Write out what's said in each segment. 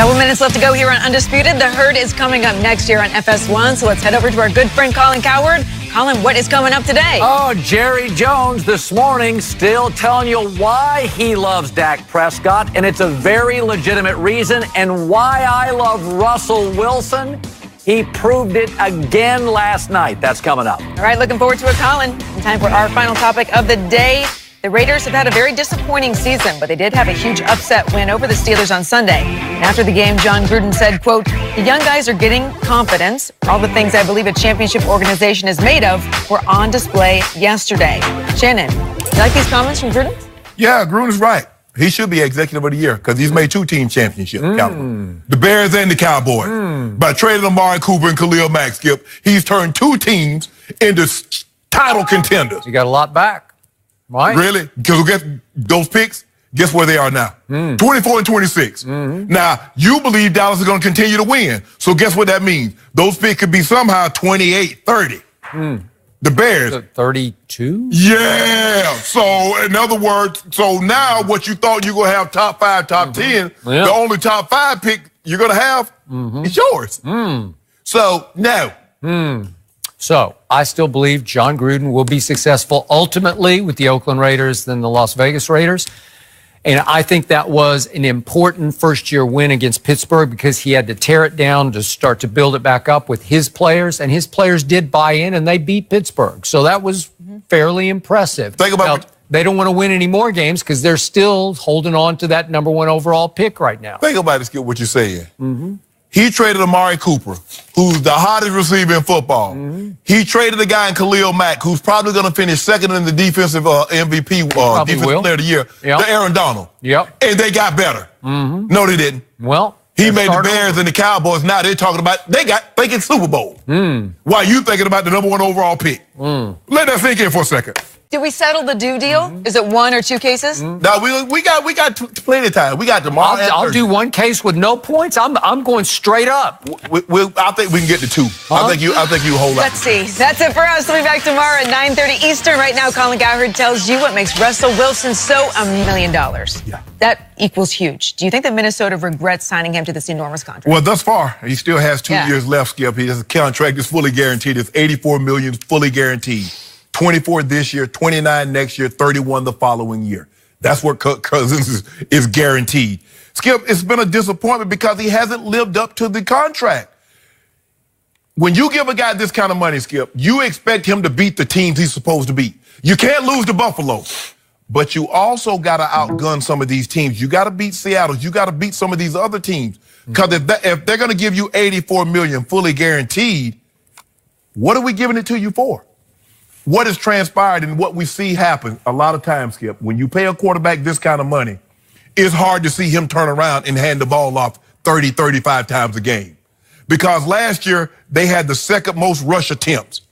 Couple minutes left to go here on Undisputed. The Herd is coming up next year on FS1, so let's head over to our good friend Colin Cowherd. Colin, what is coming up today? Oh, Jerry Jones this morning still telling you why he loves Dak Prescott, and it's a very legitimate reason, and why I love Russell Wilson. He proved it again last night. That's coming up. All right, looking forward to it, Colin. In time for our final topic of the day. The Raiders have had a very disappointing season, but they did have a huge upset win over the Steelers on Sunday. And after the game, John Gruden said, quote, "The young guys are getting confidence. All the things I believe a championship organization is made of were on display yesterday." Shannon, you like these comments from Gruden? Yeah, Gruden's right. He should be executive of the year because he's made 2 team championships. The Bears and the Cowboys. By trading Amari Cooper and Khalil Mack, Skip, he's turned 2 teams into title contenders. You got a lot back. Right. Really? Because guess those picks, guess where they are now? 24 and 26. Now, you believe Dallas is going to continue to win. So guess what that means? Those picks could be somehow 28, 30. The Bears. 32? Yeah. So, in other words, so now what you thought you were going to have top 5, top 10, the only top 5 pick you're going to have is yours. So, no. So, I still believe John Gruden will be successful ultimately with the Oakland Raiders than the Las Vegas Raiders. And I think that was an important first-year win against Pittsburgh because he had to tear it down to start to build it back up with his players. And his players did buy in, and they beat Pittsburgh. So that was fairly impressive. Think about they don't want to win any more games because they're still holding on to that number 1 overall pick right now. Think about it, Skip, what you're saying. He traded Amari Cooper, who's the hottest receiver in football. He traded a guy in Khalil Mack, who's probably going to finish second in the defensive MVP, defensive player of the year, to Aaron Donald. And they got better. No, they didn't. Well, he made the Bears and the Cowboys. Now they're talking about they got thinking Super Bowl. While you thinking about the number 1 overall pick. Let that sink in for a second. Did we settle the do deal? Is it 1 or 2 cases? No, we got plenty of time. We got tomorrow. I'll do 1 case with no points. I'm going straight up. I think we can get to 2. I think you hold up. Let's see. That's it for us. We'll be back tomorrow at 9:30 Eastern. Right now, Colin Cowherd tells you what makes Russell Wilson so $1 million. Yeah. That equals huge. Do you think that Minnesota regrets signing him to this enormous contract? Well, thus far, he still has 2 years left, Skip. His contract is fully guaranteed. It's $84 million fully guaranteed. 24 this year, 29 next year, 31 the following year. That's what Kirk Cousins is guaranteed. Skip, it's been a disappointment because he hasn't lived up to the contract. When you give a guy this kind of money, Skip, you expect him to beat the teams he's supposed to beat. You can't lose to Buffalo, but you also got to outgun some of these teams. You got to beat Seattle. You got to beat some of these other teams. Because if they're going to give you $84 million fully guaranteed, what are we giving it to you for? What has transpired and what we see happen a lot of times, Skip, when you pay a quarterback this kind of money, it's hard to see him turn around and hand the ball off 30, 35 times a game. Because last year, they had the 2nd most rush attempts.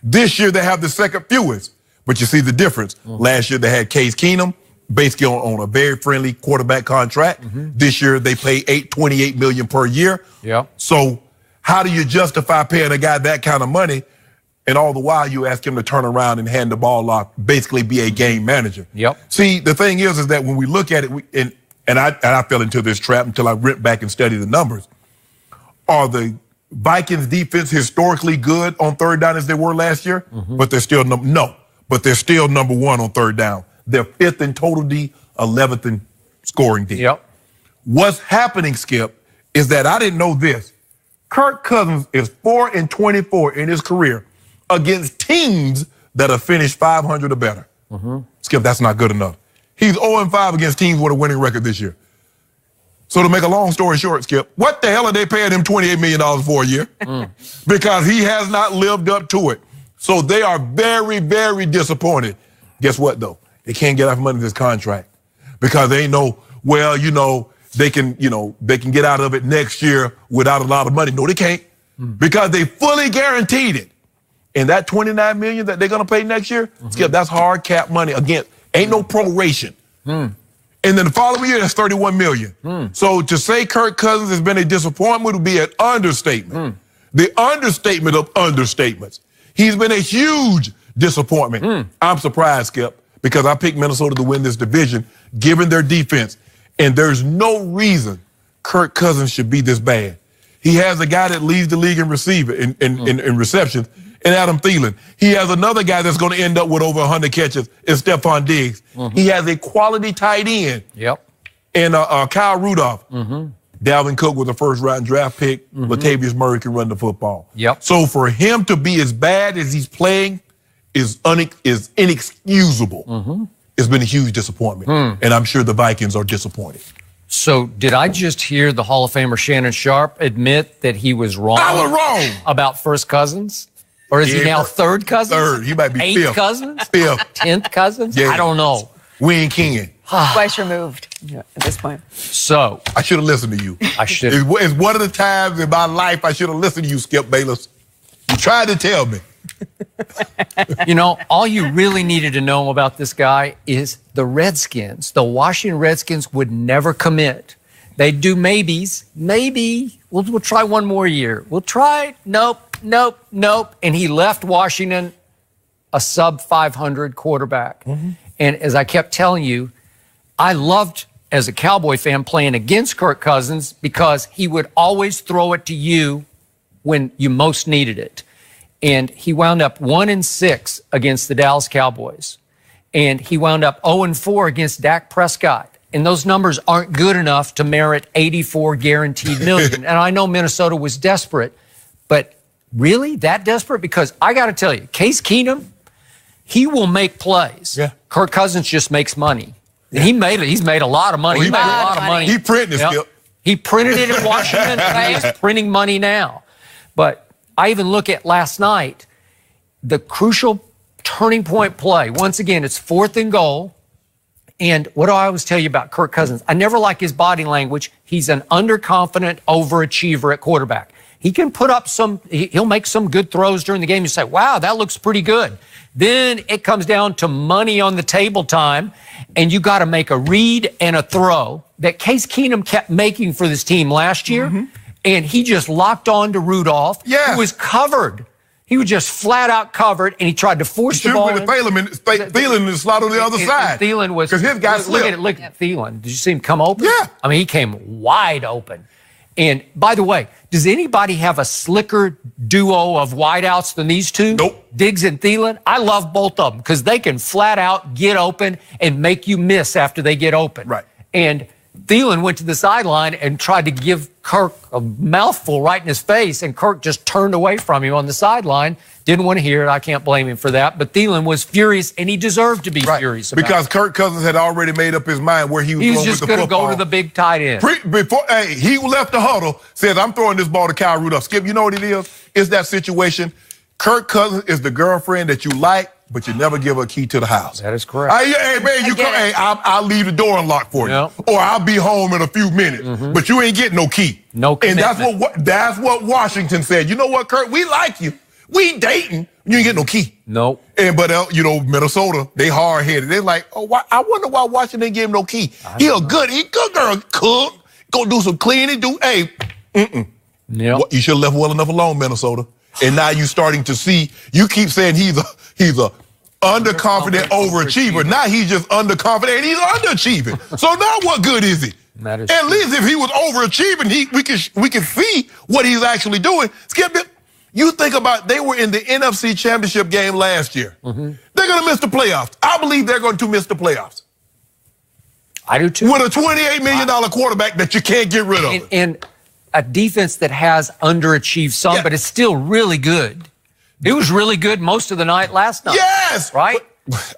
This year, they have the 2nd fewest. But you see the difference. Last year, they had Case Keenum, basically on a very friendly quarterback contract. This year, they pay $28 million per year. So how do you justify paying a guy that kind of money? And all the while, you ask him to turn around and hand the ball off, basically be a game manager. See, the thing is that when we look at it, and I fell into this trap until I went back and studied the numbers. Are the Vikings defense historically good on 3rd down as they were last year? But they're still but they're still number 1 on 3rd down. They're 5th in total D, 11th in scoring D. What's happening, Skip, is that I didn't know this. Kirk Cousins is 4 and 24 in his career against teams that have finished 500 or better. Skip, that's not good enough. He's 0-5 against teams with a winning record this year. So to make a long story short, Skip, what the hell are they paying him $28 million for a year? Because he has not lived up to it. So they are very, very disappointed. Guess what, though? They can't get enough money in this contract because they know, well, they can get out of it next year without a lot of money. No, they can't because they fully guaranteed it. And that $29 million that they're going to pay next year, Skip, that's hard cap money. Again, ain't no proration. And then the following year, that's $31 million. So to say Kirk Cousins has been a disappointment would be an understatement. The understatement of understatements. He's been a huge disappointment. I'm surprised, Skip, because I picked Minnesota to win this division, given their defense. And there's no reason Kirk Cousins should be this bad. He has a guy that leads the league in in receptions, and Adam Thielen. He has another guy that's going to end up with over 100 catches, is Stephon Diggs. He has a quality tight end. And Kyle Rudolph. Dalvin Cook was a first-round draft pick. Latavius Murray can run the football. So for him to be as bad as he's playing is inexcusable. It's been a huge disappointment, and I'm sure the Vikings are disappointed. So did I just hear the Hall of Famer Shannon Sharpe admit that he was wrong? I was wrong about first cousins? Or is he now third cousins? Third. He might be eighth fifth. Cousins? Fifth. 10th cousins? Yeah. I don't know. We ain't king. Twice removed at this point. So I should have listened to you. I should. It's one of the times in my life I should have listened to you, Skip Bayless. You tried to tell me. You know, all you really needed to know about this guy is the Redskins. The Washington Redskins would never commit. They'd do maybes. Maybe. We'll try one more year. We'll try. Nope. And he left Washington a sub-500 quarterback. And as I kept telling you, I loved, as a Cowboy fan, playing against Kirk Cousins because he would always throw it to you when you most needed it. And he wound up 1-6 against the Dallas Cowboys. And he wound up 0-4 against Dak Prescott. And those numbers aren't good enough to merit 84 guaranteed million. And I know Minnesota was desperate, but really that desperate? Because I got to tell you, Case Keenum, he will make plays. Kirk Cousins just makes money. He's made a lot of money. Well, he made a lot of money. He printed it, Skip. He printed it in Washington, and he's printing money now. But I even look at last night, the crucial turning point play. Once again, it's 4th and goal. And what do I always tell you about Kirk Cousins? I never like his body language. He's an underconfident overachiever at quarterback. He can put up he'll make some good throws during the game. You say, wow, that looks pretty good. Then it comes down to money on the table time, and you got to make a read and a throw that Case Keenum kept making for this team last year, and he just locked on to Rudolph, who was covered. He was just flat out covered, and he tried to force the ball. Thielen is slot on the other side. Thielen was, because his guy slipped. Look at Thielen. Did you see him come open? Yeah. I mean, he came wide open. And by the way, does anybody have a slicker duo of wideouts than these two? Nope. Diggs and Thielen? I love both of them because they can flat out get open and make you miss after they get open. Right. And Thielen went to the sideline and tried to give Kirk a mouthful right in his face, and Kirk just turned away from him on the sideline. Didn't want to hear it. I can't blame him for that. But Thielen was furious, and he deserved to be furious about because it. Kirk Cousins had already made up his mind where he was going with the football. He was just going to go to the big tight end. He left the huddle, says, I'm throwing this ball to Kyle Rudolph. Skip, you know what it is? It's that situation. Kirk Cousins is the girlfriend that you like, but you never give her a key to the house. That is correct. Hey, man, I'll leave the door unlocked for you. Or I'll be home in a few minutes. But you ain't getting no key. No commitment. And that's what Washington said. You know what, Kirk? We like you. We dating. You ain't getting no key. Nope. But Minnesota, they hard-headed. They're like, I wonder why Washington didn't give him no key. He good girl, cook, go do some cleaning, You should have left well enough alone, Minnesota. And now you're starting to see, you keep saying he's a underconfident overachiever. Now he's just underconfident and he's underachieving. So now what good is he? That is At least if he was overachieving, we can see what he's actually doing. Skip it. You think about, they were in the NFC Championship game last year. They're going to miss the playoffs. I believe they're going to miss the playoffs. I do too. With a $28 million quarterback that you can't get rid of. And a defense that has underachieved some, but it's still really good. It was really good most of the night last night. Yes! Right?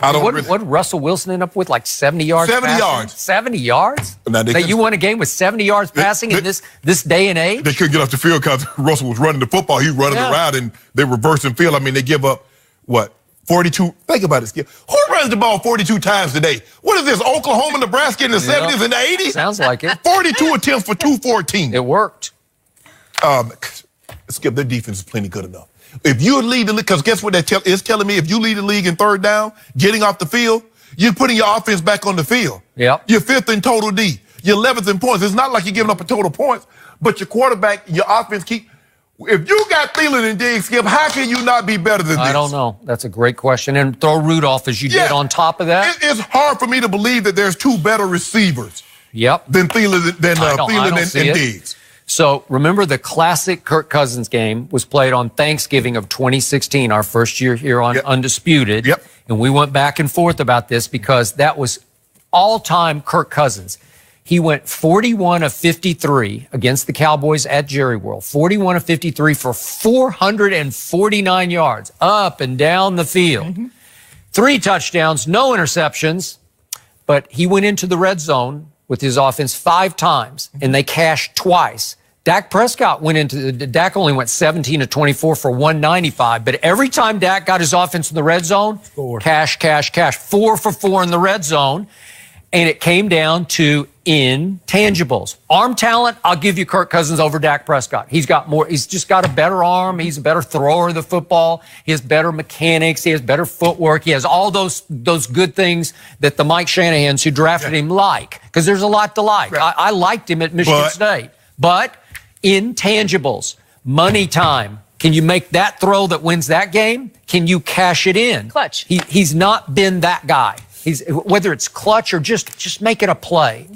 What did Russell Wilson end up with, like 70 yards 70 passing? yards. 70 yards? That you won a game with 70 yards passing in this day and age? They couldn't get off the field because Russell was running the football. He was running around, and they reversing field. I mean, they give up, 42? Think about it, Skip. Who runs the ball 42 times today? What is this, Oklahoma, Nebraska in the 70s and the 80s? Sounds like it. 42 attempts for 214. It worked. Skip, their defense is plenty good enough. If you lead the league, because guess what it's telling me? If you lead the league in third down, getting off the field, you're putting your offense back on the field. Yep. You're 5th in total D. You're 11th in points. It's not like you're giving up a total points, but your quarterback, your offense if you got Thielen and Diggs, Skip, how can you not be better than this? I don't know. That's a great question. And throw Rudolph as you did on top of that. It's hard for me to believe that there's two better receivers Yep. than Thielen and see Diggs. So remember the classic Kirk Cousins game was played on Thanksgiving of 2016, our first year here on Undisputed. Yep. And we went back and forth about this because that was all-time Kirk Cousins. He went 41 of 53 against the Cowboys at Jerry World. 41 of 53 for 449 yards up and down the field. 3 touchdowns, no interceptions. But he went into the red zone with his offense 5 times, and they cashed twice. Dak Prescott Dak only went 17 of 24 for 195. But every time Dak got his offense in the red zone, cash. 4 for 4 in the red zone. And it came down to intangibles. Arm talent, I'll give you Kirk Cousins over Dak Prescott. He's got more. He's just got a better arm. He's a better thrower of the football. He has better mechanics. He has better footwork. He has all those good things that the Mike Shanahans who drafted him like. Because there's a lot to like. Right. I liked him at Michigan State. But intangibles, money time. Can you make that throw that wins that game? Can you cash it in? Clutch. He's not been that guy. Whether it's clutch or just making a play.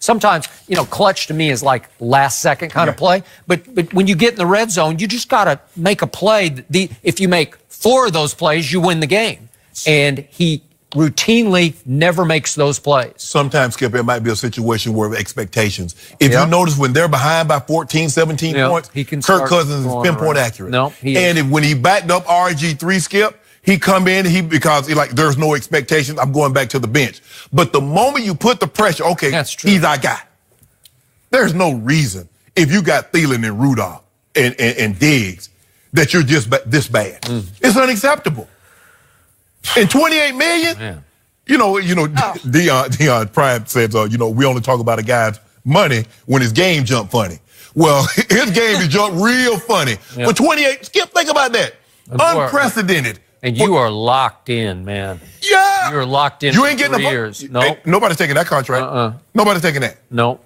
Sometimes, clutch to me is like last second kind of play. But when you get in the red zone, you just got to make a play. If you make 4 of those plays, you win the game. And he routinely never makes those plays. Sometimes, Skip, it might be a situation where expectations. If you notice when they're behind by 14, 17 points, Kirk Cousins is pinpoint accurate. When he backed up RG3, Skip, he come in, because there's no expectations. I'm going back to the bench. But the moment you put the pressure, okay, he's our guy. There's no reason if you got Thielen and Rudolph and Diggs that you're just this bad. It's unacceptable. And $28 million, Deion Prime says, we only talk about a guy's money when his game jump funny. Well, his game is jump real funny. For 28, Skip, think about that. Unprecedented. And you are locked in, man. Yeah. You're locked in you ain't getting 3 years. No. Hey, nobody's taking that contract. Nobody's taking that. No.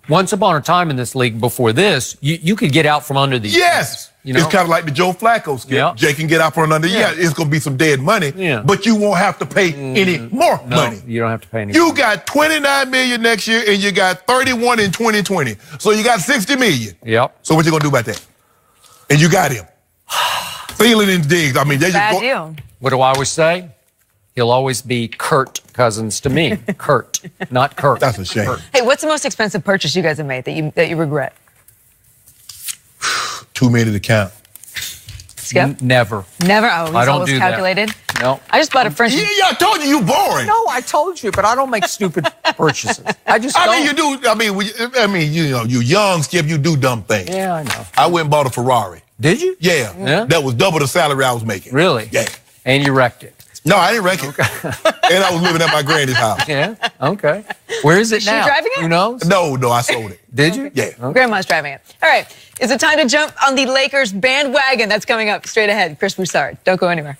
Once upon a time in this league before this, you could get out from under these. Yes. It's kind of like the Joe Flacco skip. Jay can get out from under. It's going to be some dead money, but you won't have to pay any more money. You don't have to pay any You got $29 million next year, and you got $31 in 2020. So you got $60 million. Yep. So what you going to do about that? And you got him. Thielen and Diggs. They just bad deal. What do I always say? He'll always be Kurt Cousins to me. Kurt, not Kirk. That's a shame. Kurt. Hey, what's the most expensive purchase you guys have made that you regret? Too many to count. Skip? Never. Never? Oh, I don't always do calculated? That. No. I just bought a French. Yeah, I told you boring. No, I told you, but I don't make stupid purchases. I just don't. You do. You young, Skip, you do dumb things. Yeah, I know. I went and bought a Ferrari. Did you? Yeah. That was double the salary I was making. Really? Yeah. And you wrecked it? No, I didn't wreck it. And I was living at my granny's house. Yeah? Okay. Where is it now? Is she driving it? Who knows? No, I sold it. Did you? Yeah. Okay. Grandma's driving it. All right. Is it time to jump on the Lakers bandwagon? That's coming up straight ahead. Chris Broussard. Don't go anywhere.